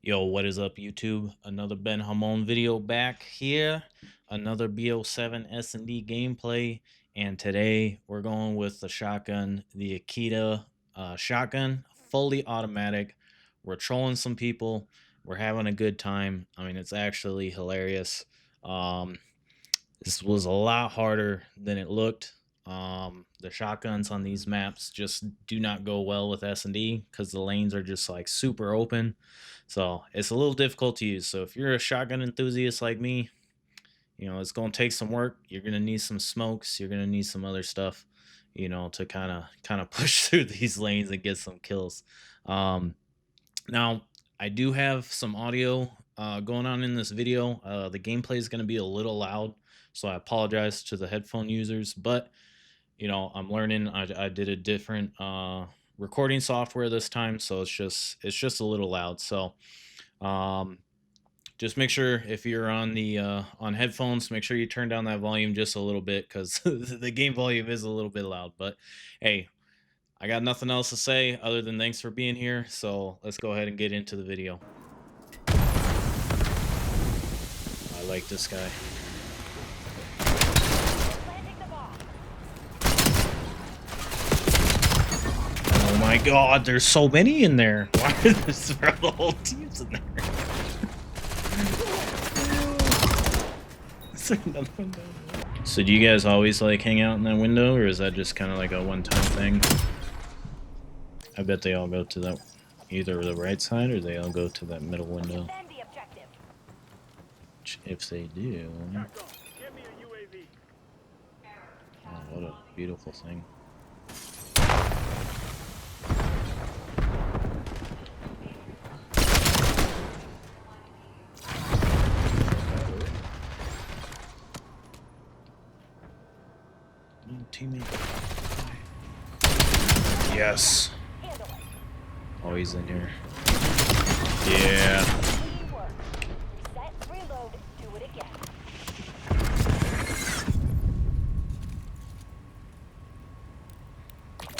Yo, what is up, YouTube? Another Ben Hamon video back here. Another BO7 S&D gameplay. And today we're going with the shotgun, the Akita shotgun, fully automatic. We're trolling some people. We're having a good time. I mean, it's actually hilarious. Um, this was a lot harder than it looked. The shotguns on these maps just do not go well with S&D because the lanes are just like super open. So it's a little difficult to use. So if you're a shotgun enthusiast like me, it's going to take some work. You're going to need some smokes. You're going to need some other stuff, to kind of push through these lanes and get some kills. Um, Now, I do have some audio going on in this video. The gameplay is going to be a little loud, so I apologize to the headphone users. But I'm learning. I did a different recording software this time, so it's just a little loud. So um, just make sure if you're on the on headphones, make sure you turn down that volume just a little bit because the game volume is a little bit loud. But hey, I got nothing else to say other than thanks for being here. So let's go ahead and get into the video. I like this guy. Oh my god, there's so many in there. Why are the whole teams in there? Is there another one down there? So do you guys always like hang out in that window, or is that just kind of like a one-time thing? I bet they all go to that either the right side or they all go to that middle window. If they do, oh, what a beautiful thing. Teammate. Yes. Oh, he's in here. Yeah.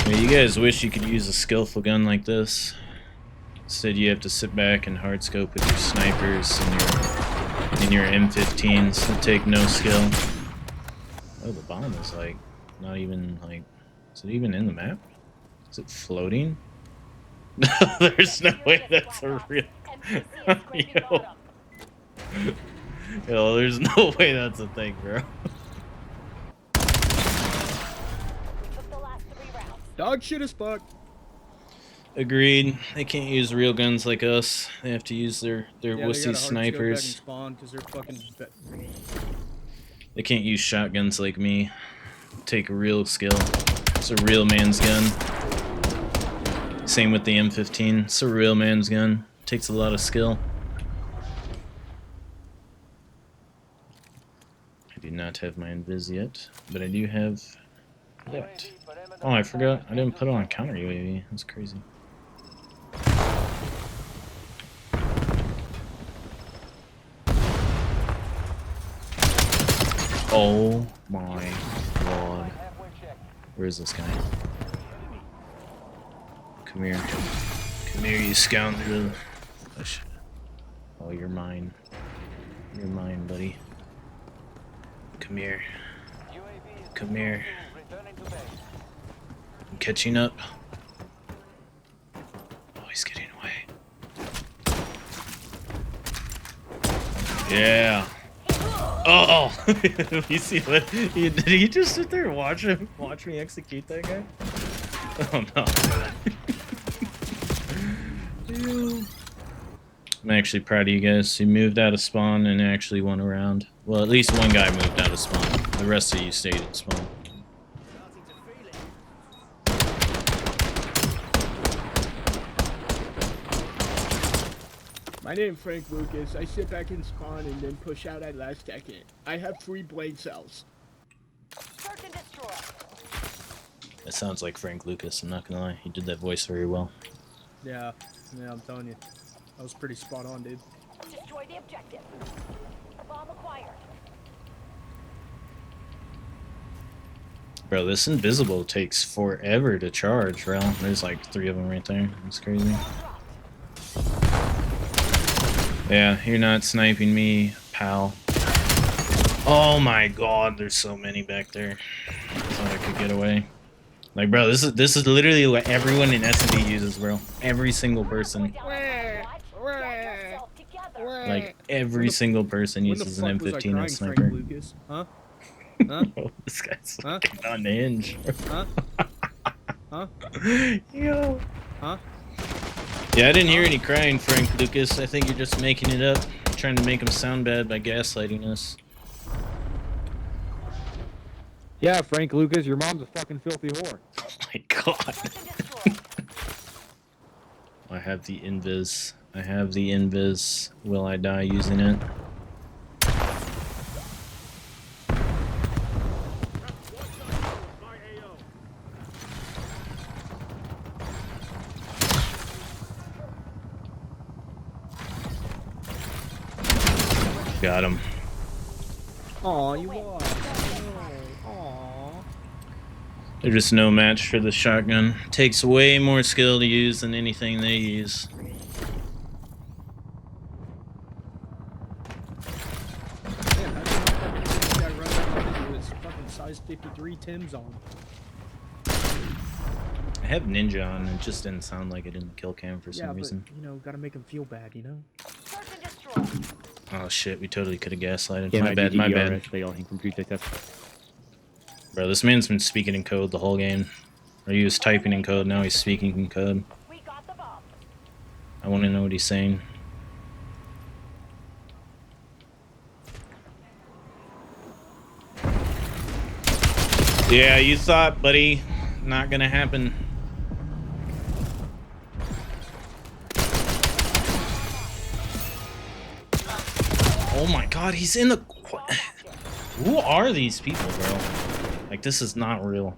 You guys wish you could use a skillful gun like this. Instead, you have to sit back and hard scope with your snipers and your M15s that take no skill. Oh, the bomb is like not even like. Is it even in the map? Is it floating? No, there's no way that's a real. Yo, there's no way that's a thing, bro. Dog shit as fuck. Agreed. They can't use real guns like us. They have to use their wussy snipers. Spawn because they're fucking. They can't use shotguns like me. Take a real skill. It's a real man's gun. Same with the M15. It's a real man's gun. Takes a lot of skill. I do not have my invis yet, but I do have that. Oh, I forgot. I didn't put it on counter UAV. That's crazy. Oh my god. Where is this guy? Come here. Come here, you scoundrel. Oh, you're mine. You're mine, buddy. Come here. Come here. I'm catching up. Oh, he's getting away. Yeah. Oh, you see what? Did he just sit there and watch me execute that guy? Oh no. I'm actually proud of you guys. You moved out of spawn and actually won a round. Well, at least one guy moved out of spawn. The rest of you stayed in spawn. My name's Frank Lucas. I sit back in spawn and then push out at last second. I have 3 blade cells. That sounds like Frank Lucas, I'm not gonna lie. He did that voice very well. Yeah, I'm telling you. That was pretty spot on, dude. Destroy the objective. Bomb acquired. Bro, this invisible takes forever to charge, bro. There's like 3 of them right there. That's crazy. Yeah, you're not sniping me, pal. Oh my god, there's so many back there. I thought I could get away. Like, bro, this is literally what everyone in S&D uses, bro. Every single person. Like, every single person When the uses an fuck was I M15 crying, as Frank sniper. Lucas? Huh? Huh? Bro, this guy's Huh? fucking unhinged. Huh? Huh? Yo. Huh? Yeah, I didn't hear any crying, Frank Lucas. I think you're just making it up, trying to make him sound bad by gaslighting us. Yeah, Frank Lucas, your mom's a fucking filthy whore. Oh my god. I have the invis. I have the invis. Will I die using it? Got him. Aw, you lost. Aw. They're just no match for the shotgun. Takes way more skill to use than anything they use. Man, how did this guy run up with his fucking size 53 Timbs on? I have ninja on. It just didn't sound like it in the kill cam for some reason. You know, gotta make him feel bad, you know? Oh shit, we totally could have gaslighted. Yeah, My bad, my bad. Actually, all computer test. Bro, this man's been speaking in code the whole game. Or he was typing in code, now he's speaking in code. We got the bomb. I want to know what he's saying. Yeah, you thought, buddy. Not gonna happen. Oh my god, he's in the... Who are these people, bro? Like, this is not real.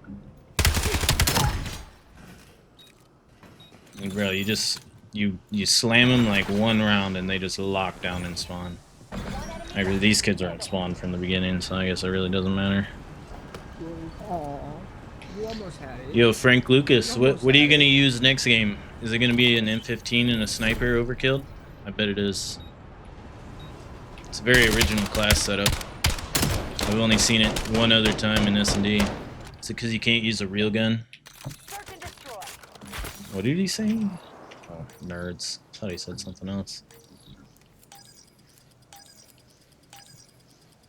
Like, bro, you just... You slam them like one round and they just lock down and spawn. Like, these kids aren't spawned from the beginning, so I guess it really doesn't matter. Aw. You almost had it. Yo, Frank Lucas, what are you gonna use next game? Is it gonna be an M15 and a sniper overkill? I bet it is. It's a very original class setup. I've only seen it one other time in S&D. Is it because you can't use a real gun? Search and destroy. What did he say? Oh, nerds. I thought he said something else.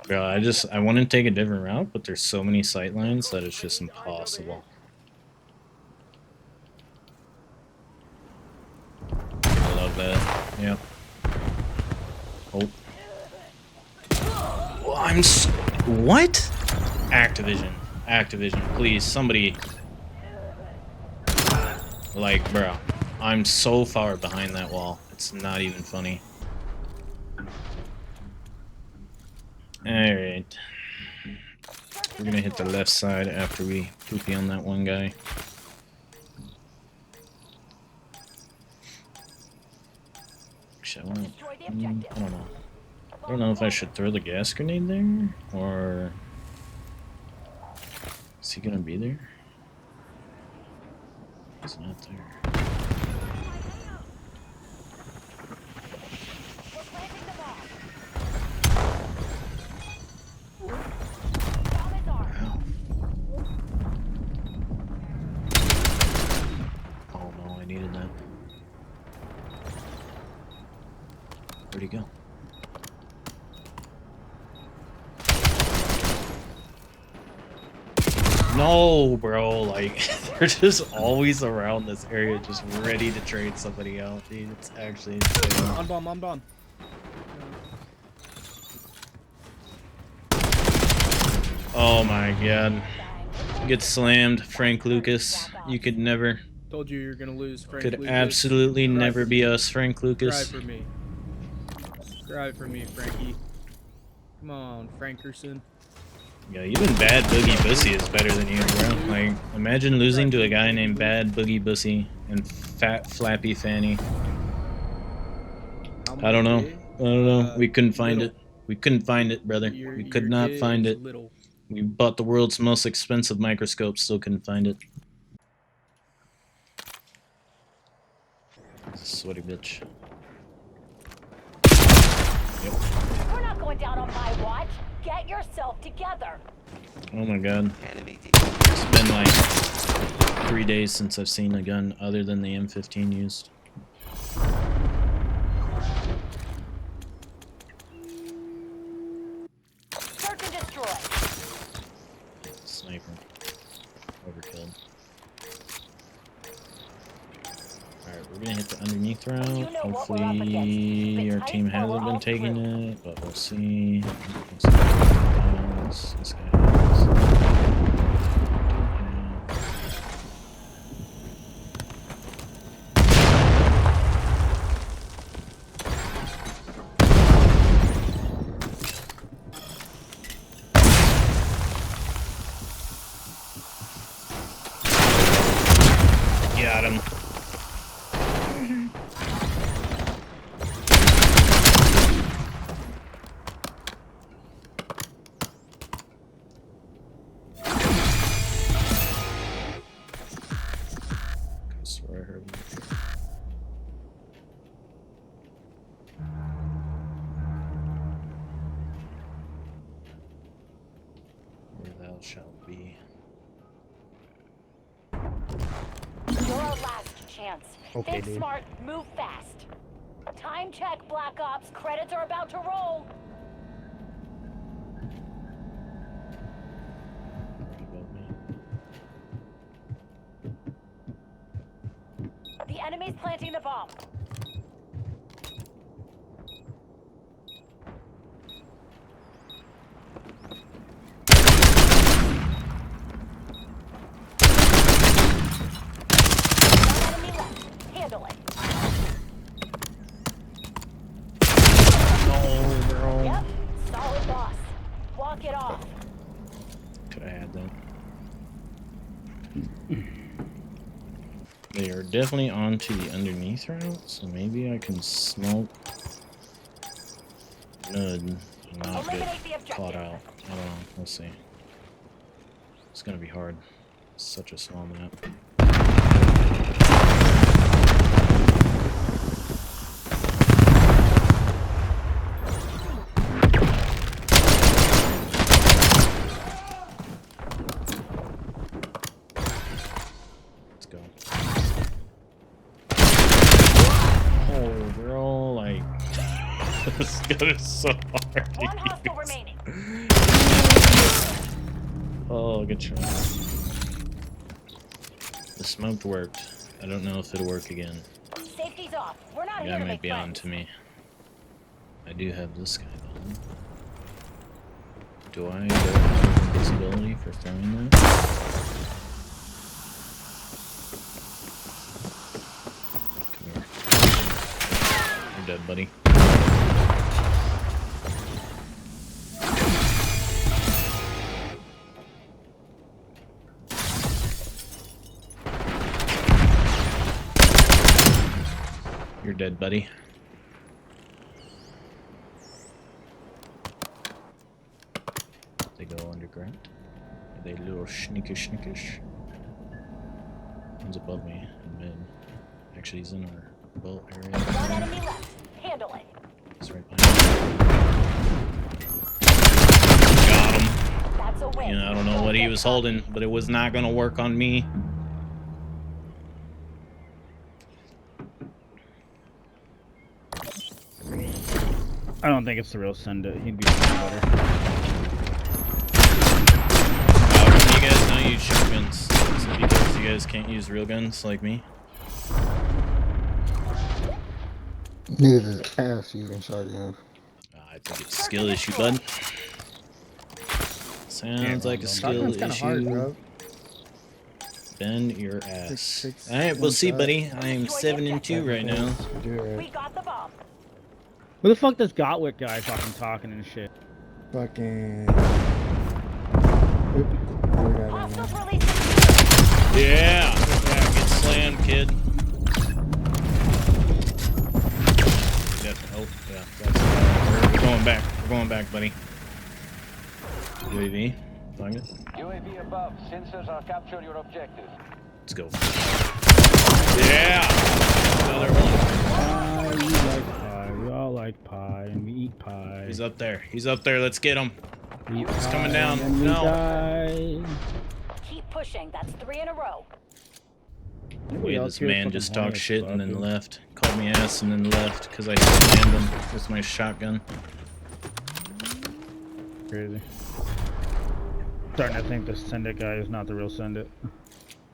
Bro, I want to take a different route, but there's so many sight lines that it's just impossible. I love that. Yep. Oh. What? Activision. Activision. Please, somebody. Like, bro. I'm so far behind that wall. It's not even funny. Alright. We're gonna hit the left side after we poopy on that one guy. Actually, I don't know. I don't know if I should throw the gas grenade there, or... Is he gonna be there? He's not there. We're planting the bomb. Bomb is ours. Ow. Oh no, I needed that. Where'd he go? No, bro, like, they're just always around this area, just ready to trade somebody out, dude. It's actually insane. On bomb, on bomb. Oh my god. Get slammed, Frank Lucas. You could never, Told you you're gonna lose, Frank could Lucas. absolutely Cry never for be me. us, Frank Cry Lucas. for me. Cry for me, Frankie. Come on, Frankerson. Yeah, even Bad Boogie Bussy is better than you, bro. Like, imagine losing to a guy named Bad Boogie Bussy and Fat Flappy Fanny. I don't know. I don't know. We couldn't find it. We couldn't find it, brother. We could not find it. Little. We bought the world's most expensive microscope, still couldn't find it. Sweaty bitch. We're not going down on my watch. Get yourself together. Oh my god. It's been like 3 days since I've seen a gun other than the M15 used. Search and destroy. Sniper. Overkill. Alright, we're gonna hit the underneath route. You know what we're up against. Keep Hopefully it our tight team or we're hasn't all been taking screwed. it, but we'll see. This guy has. This guy has. Got him. I swear I heard him. Where thou shalt be. You're our last chance. Okay, Think dude. smart, move fast. Time check, Black Ops. Credits are about to roll. Right above me. The enemy's planting the bomb. One enemy left. Handle it. No, bro. Yep. Solid boss. Walk it off. Could have had that. They are definitely onto the underneath route, so maybe I can smoke Nud and not Eliminate the get objective. caught out. I don't know. We'll see. It's gonna be hard. It's such a small map. Let's go. Oh, bro, like this gun is so hard to One hostile use. remaining. Oh, good shot. The smoked worked. I don't know if it'll work again. Safety's off. We're not The here guy to might make be on friends. to me. I do have this guy though. Do I get invisibility for throwing that? Come here. You're dead, buddy. You're dead, buddy. They go underground. Are they little sneakish? One's above me in mid. Actually, he's in our boat area. One enemy left. Handle it. He's right behind me. Got him. That's a win. You know, I don't know what he was holding, but it was not gonna work on me. I don't think it's the real Send It. He'd be better. How come you guys don't use shotguns? Is it because you guys can't use real guns like me? Neither ass using shotguns. I think it's a skill issue, bud. Sounds like a skill Shotgun's kind of issue. hard, bro. Bend your ass. Six, All right, we'll see, one buddy. I am 7-2 right now. Do We it. got the bomb. Who the fuck does Gotwick guy fucking talking and shit? Fucking. Oop. Threw that in Hostiles there. released. Yeah, get slammed, kid. Oh, yeah. We're going back. We're going back, buddy. UAV. Find it. UAV above. Sensors are capture your objective. Let's go. Yeah. Another one. You all like like pie and we eat pie. He's up there. He's up there. Let's get him. We eat He's pie coming down. and we No. die. Keep pushing. That's 3 in a row. Anybody Wait, else this here man fucking just horny talked as shit and fuck, then dude? left. Called me ass and then left because I slammed him with my shotgun. Crazy. Starting to think this Send It guy is not the real Send It.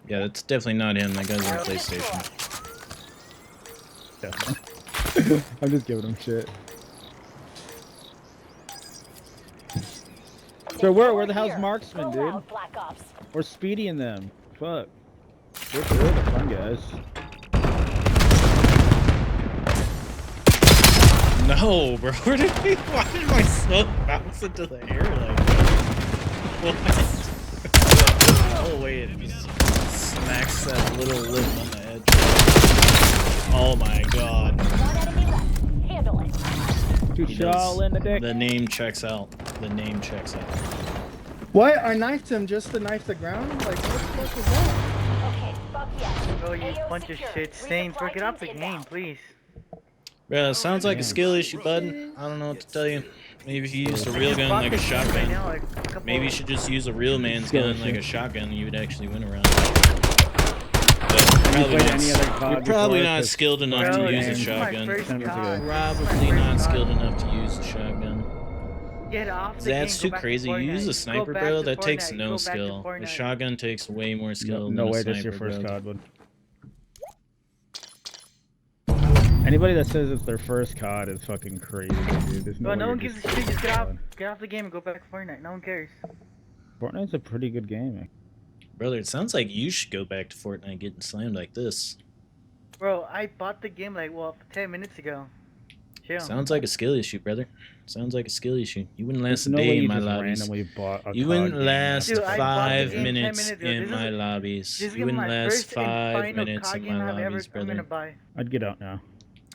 Yeah, that's definitely not him. That guy's on PlayStation. Definitely. I'm just giving him shit. So where the hell's Marksman, Go dude? out, Black Ops. Or Speedy in them? Fuck. They're the fun guys. No, bro. Why did my smoke bounce into the air like that? What? Oh wait, it just smacks that little lip on the edge. Oh my god. One enemy left. Handle it. Two He shall does. in the dick. The name checks out. The name checks out. What? I knifed him just to knife the ground? Like, what the fuck was that? Okay, fuck yes. Oh, you AO bunch of secure. shit. Saints, Resupply work it up the teams game, inbound. please. Bro, it sounds like a Damn. skill issue, bud. I don't know what to tell you. Maybe if you used a real gun Fuck like a this game right shotgun. now, like, a couple- Maybe you should just use a real man's Skill gun like issue. a shotgun. You would actually win around. But probably played not, any other COD you're probably before? not Cause skilled enough Bro, to use a this is my shotgun. first Ten minutes COD. ago. Probably not skilled enough to use a shotgun. Get off the That's game, too go back to crazy. You use a Fortnite. sniper, Go back bro. to That takes Fortnite. no Go back to skill. Fortnite. A shotgun takes way more skill No than way a this is sniper, your first bro. COD, bud. Anybody that says it's their first COD is fucking crazy, dude. There's Well, way no one you're gives a just shit. Just fucking get off the game and go back to Fortnite. No one cares. Fortnite's a pretty good game. Brother, it sounds like you should go back to Fortnite getting slammed like this. Bro, I bought the game like 10 minutes ago. Chill. Sounds like a skill issue, brother. Sounds like a skill issue. You wouldn't last There's a no way day you in my just lobbies. randomly bought a You COD wouldn't game. last Dude, I bought the 5 game 10 minutes minutes ago. in This my is- lobbies. This is You wouldn't my last first and 5 final minutes COD in game my I'm lobbies, gonna brother. buy. I'd get out now.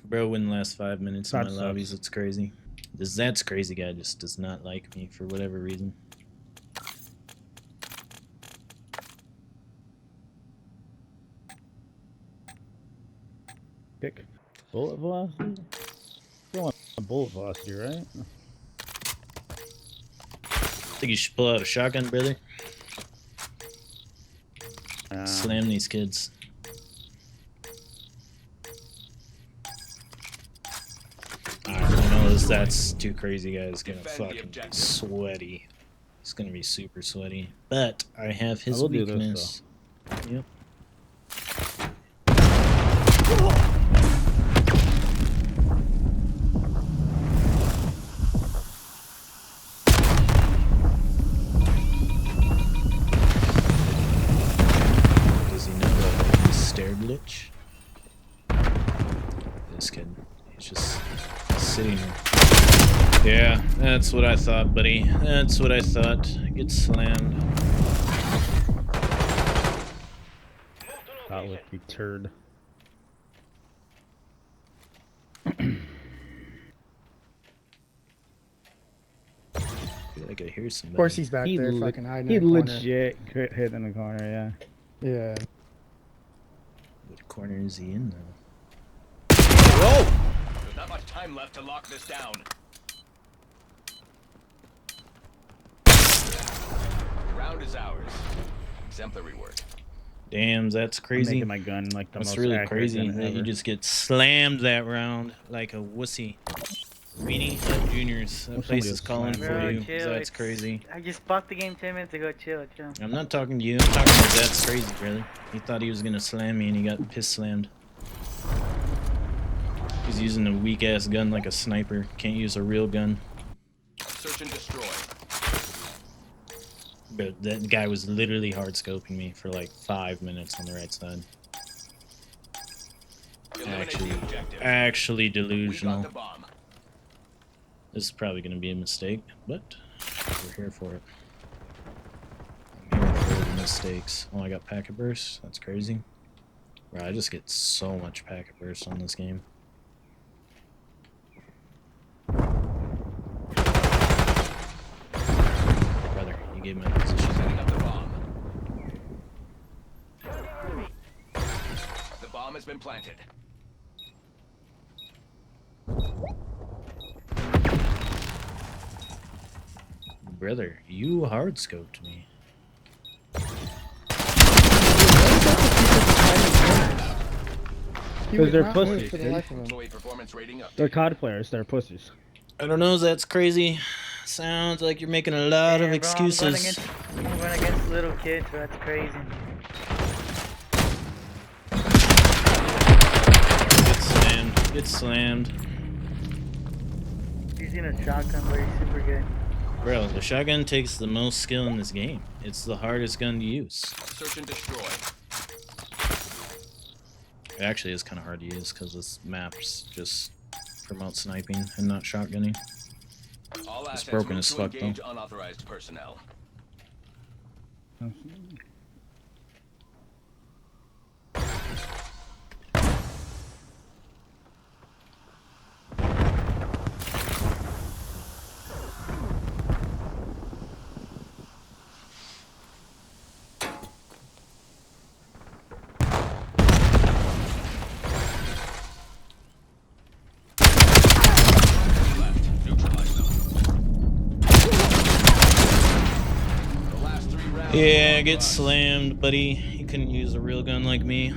Bro wouldn't last 5 minutes in That my sucks. lobbies. It's crazy. This That's crazy guy just does not like me for whatever reason. Kick. Bullet velocity? You want a bullet velocity, right? Think you should pull out a shotgun, brother? Um, Slam these kids. I know that's too crazy, guys. Gonna fucking be sweaty. It's gonna be super sweaty. But I have his I will do this, weakness. Yep. Does he know that I'm a stair glitch? This kid. He's just sitting here. Yeah, that's what I thought, buddy. That's what I thought. Get slammed. That would be turd. I feel like I hear somebody. Of course he's back there le- fucking hiding he in the corner. legit could hit in the corner, yeah. Yeah. What corner is he in now? There's not much time left to lock this down. The round is ours. Exemplary work. Damn, that's I'm crazy. making my gun like the That's most really accurate crazy gun that you ever. just get slammed that round like a wussy. Weenie at Juniors. That Well, place somebody is was calling slamming for Bro, you. chill. That's it's- crazy. I just bought the game 10 minutes ago. Chill. I'm not talking to you. I'm talking about that's crazy, brother. He thought he was gonna slam me and he got piss slammed. He's using a weak ass gun like a sniper. Can't use a real gun. Search and destroy. But that guy was literally hard scoping me for like 5 minutes on the right side. Eliminate Actually, the objective. actually We got delusional. the bomb. This is probably gonna be a mistake, but we're here for it. I'm here for the mistakes. Oh, I got packet burst. That's crazy. Bro, I just get so much packet burst on this game. Brother, you gave my position. Setting up the bomb. The bomb has been planted. brother, you hard scoped me. He Because would they're not move pussies, for the dude. life of him. Employee performance rating up. They're COD players. They're pussies. I don't know. That's crazy. Sounds like you're making a lot of Damn, bro, excuses. I'm going against little kids, bro. That's crazy. Get slammed. Get slammed. Using a shotgun, but he's super good. Bro, the shotgun takes the most skill in this game. It's the hardest gun to use. Search and destroy. It actually is kind of hard to use because this map's just promote sniping and not shotgunning. All It's assets broken move as to fuck, though. engage unauthorized personnel. Left. Neutralize them. The last 3 rounds. Yeah, get slammed, buddy. You couldn't use a real gun like me.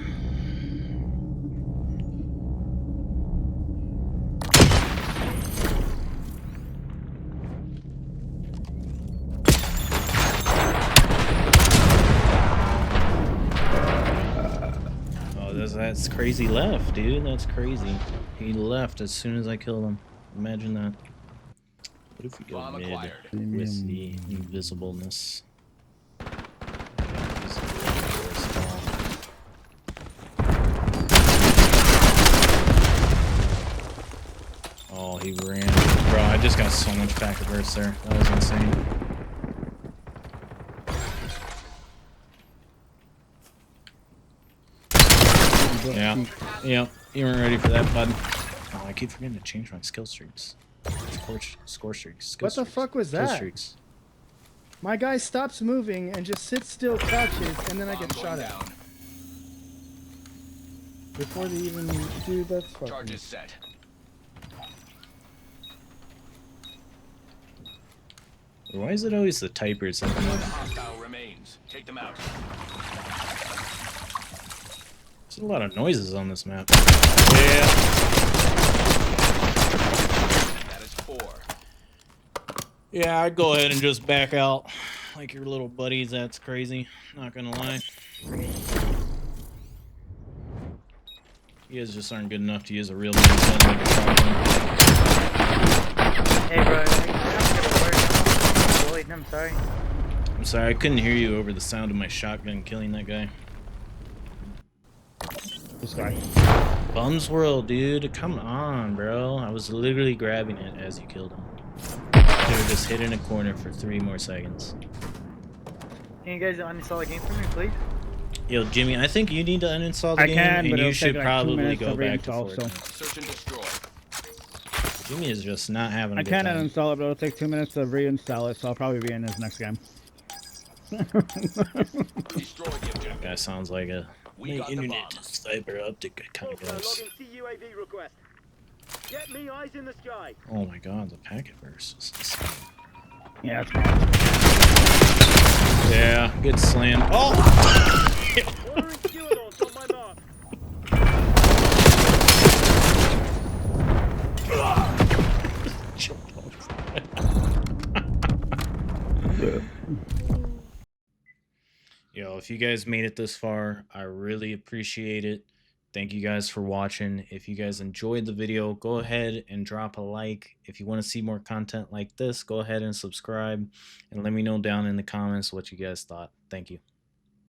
Oh, that's crazy left, dude. That's crazy. He left as soon as I killed him. Imagine that. What if we go Bomb mid acquired. with the invisibleness? Oh, he ran. Bro, I just got so much packet burst there. That was insane. Yeah. Yep. You weren't ready for that, bud. Oh, I keep forgetting to change my skill streaks. Score streaks. Skill What the streaks, fuck was skill that? streaks. My guy stops moving and just sits still, crouches, and then I get Bomb shot going at. down. Before they even do that fucking... Charges set. Why is it always the typers that One move? hostile remains. Take them out. There's a lot of noises on this map. Yeah. That is 4. Yeah, I'd go ahead and just back out. Like your little buddies, that's crazy. Not gonna lie. You guys just aren't good enough to use a real gun like a shotgun. Hey, bro, I'm gonna work. Lloyd, I'm sorry. I'm sorry, I couldn't hear you over the sound of my shotgun killing that guy. This guy. Bum's World, dude. Come on, bro. I was literally grabbing it as you killed him. Could have just hid in a corner for 3 more seconds. Can you guys uninstall the game for me, please? Yo, Jimmy, I think you need to uninstall the I game, can, and but you it'll should take like 2 probably minutes go to back to reinstall. So Fortnite. Search and destroy. Jimmy is just not having a I good can time. uninstall it, but it'll take 2 minutes to reinstall it. So I'll probably be in his next game. Destroy the objective. That guy sounds like a We got the internet bombs. fiber optic kind of guy. CUAV request. Get me eyes in the sky. Oh my god, the packet burst is insane. Yeah, that's fine. Yeah, get slammed. Oh! Ordering fuel launch on my mark. Yo, if you guys made it this far, I really appreciate it. Thank you guys for watching. If you guys enjoyed the video, go ahead and drop a like. If you want to see more content like this, go ahead and subscribe and let me know down in the comments what you guys thought. Thank you.